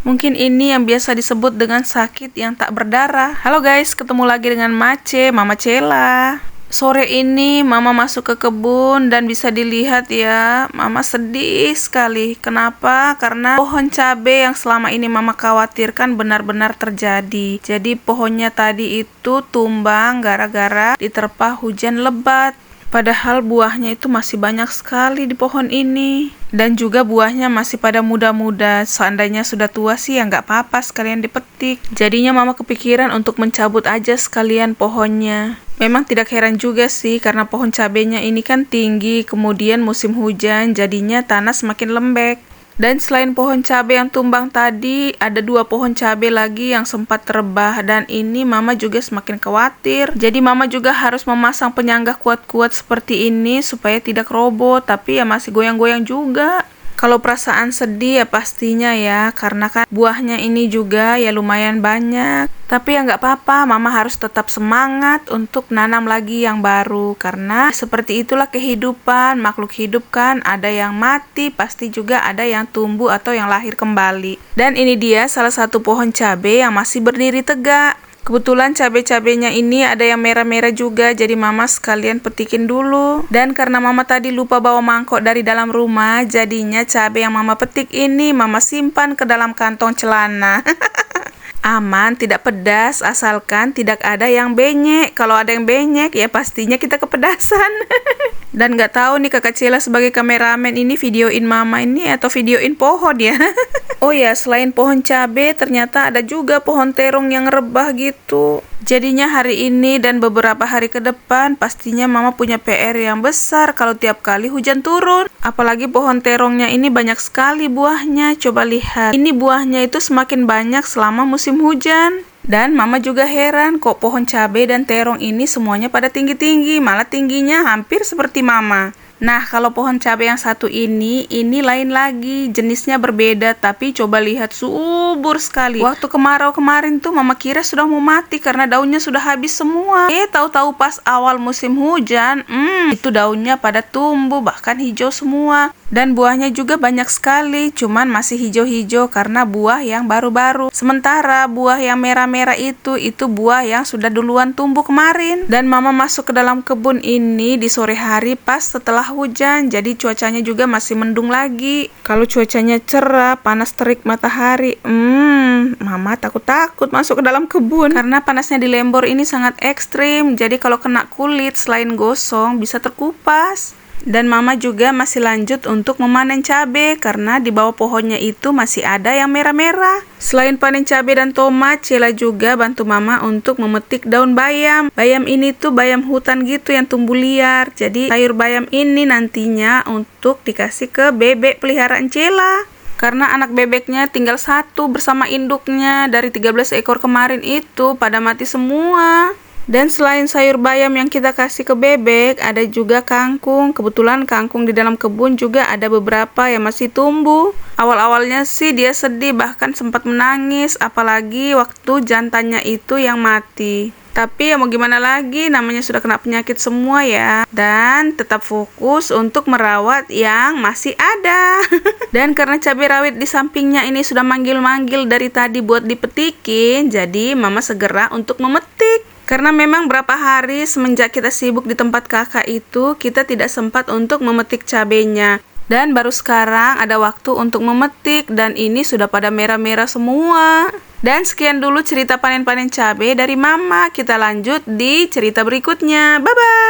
Mungkin ini yang biasa disebut dengan sakit yang tak berdarah. Halo guys, ketemu lagi dengan Mace, Mama Cela. Sore ini Mama masuk ke kebun dan bisa dilihat ya, Mama sedih sekali. Kenapa? Karena pohon cabai yang selama ini Mama khawatirkan benar-benar terjadi. Jadi pohonnya tadi itu tumbang gara-gara diterpa hujan lebat. Padahal buahnya itu masih banyak sekali di pohon ini. Dan juga buahnya masih pada muda-muda. Seandainya sudah tua sih ya nggak apa-apa sekalian dipetik. Jadinya Mama kepikiran untuk mencabut aja sekalian pohonnya. Memang tidak heran juga sih karena pohon cabenya ini kan tinggi, kemudian musim hujan jadinya tanah semakin lembek. Dan selain pohon cabai yang tumbang tadi, ada 2 pohon cabai lagi yang sempat rebah dan ini Mama juga semakin khawatir. Jadi Mama juga harus memasang penyangga kuat-kuat seperti ini supaya tidak roboh, tapi ya masih goyang-goyang juga. Kalau perasaan sedih ya pastinya ya, karena kan buahnya ini juga ya lumayan banyak. Tapi ya nggak apa-apa, Mama harus tetap semangat untuk nanam lagi yang baru. Karena seperti itulah kehidupan, makhluk hidup kan ada yang mati, pasti juga ada yang tumbuh atau yang lahir kembali. Dan ini dia salah satu pohon cabai yang masih berdiri tegak. Kebetulan cabai-cabainya ini ada yang merah-merah juga, jadi Mama sekalian petikin dulu. Dan karena Mama tadi lupa bawa mangkok dari dalam rumah, jadinya cabai yang Mama petik ini Mama simpan ke dalam kantong celana. Aman, tidak pedas, asalkan tidak ada yang benyek. Kalau ada yang benyek, ya pastinya kita kepedasan. Dan nggak tahu nih Kakak Cela sebagai kameramen ini videoin Mama ini atau videoin pohon ya. Oh ya, selain pohon cabai, ternyata ada juga pohon terong yang rebah gitu. Jadinya hari ini dan beberapa hari ke depan, pastinya Mama punya PR yang besar kalau tiap kali hujan turun. Apalagi pohon terongnya ini banyak sekali buahnya. Coba lihat, ini buahnya itu semakin banyak selama musim hujan. Dan Mama juga heran kok pohon cabai dan terong ini semuanya pada tinggi-tinggi, malah tingginya hampir seperti Mama. Nah, kalau pohon cabai yang satu ini lain lagi, jenisnya berbeda, tapi coba lihat subur sekali. Waktu kemarau kemarin tuh Mama kira sudah mau mati karena daunnya sudah habis semua. Tahu-tahu pas awal musim hujan, itu daunnya pada tumbuh, bahkan hijau semua. Dan buahnya juga banyak sekali, cuman masih hijau-hijau karena buah yang baru-baru. Sementara buah yang merah-merah itu buah yang sudah duluan tumbuh kemarin. Dan Mama masuk ke dalam kebun ini di sore hari pas setelah hujan, jadi cuacanya juga masih mendung lagi. Kalau cuacanya cerah, panas terik matahari, Mama takut-takut masuk ke dalam kebun karena panasnya di Lembor ini sangat ekstrim. Jadi kalau kena kulit selain gosong bisa terkupas. Dan Mama juga masih lanjut untuk memanen cabai karena di bawah pohonnya itu masih ada yang merah-merah. Selain panen cabai dan tomat, Cela juga bantu Mama untuk memetik daun bayam. Bayam ini tuh bayam hutan gitu yang tumbuh liar. Jadi sayur bayam ini nantinya untuk dikasih ke bebek peliharaan Cela. Karena anak bebeknya tinggal 1 bersama induknya, dari 13 ekor kemarin itu pada mati semua. Dan selain sayur bayam yang kita kasih ke bebek, ada juga kangkung. Kebetulan kangkung di dalam kebun juga ada beberapa yang masih tumbuh. Awal-awalnya sih dia sedih, bahkan sempat menangis, apalagi waktu jantannya itu yang mati. Tapi ya mau gimana lagi, namanya sudah kena penyakit semua ya. Dan tetap fokus untuk merawat yang masih ada. Dan karena cabai rawit di sampingnya ini sudah manggil-manggil dari tadi buat dipetikin, jadi Mama segera untuk memetik. Karena memang berapa hari semenjak kita sibuk di tempat kakak itu, kita tidak sempat untuk memetik cabenya. Dan baru sekarang ada waktu untuk memetik, dan ini sudah pada merah-merah semua. Dan sekian dulu cerita panen-panen cabai dari Mama. Kita lanjut di cerita berikutnya. Bye-bye!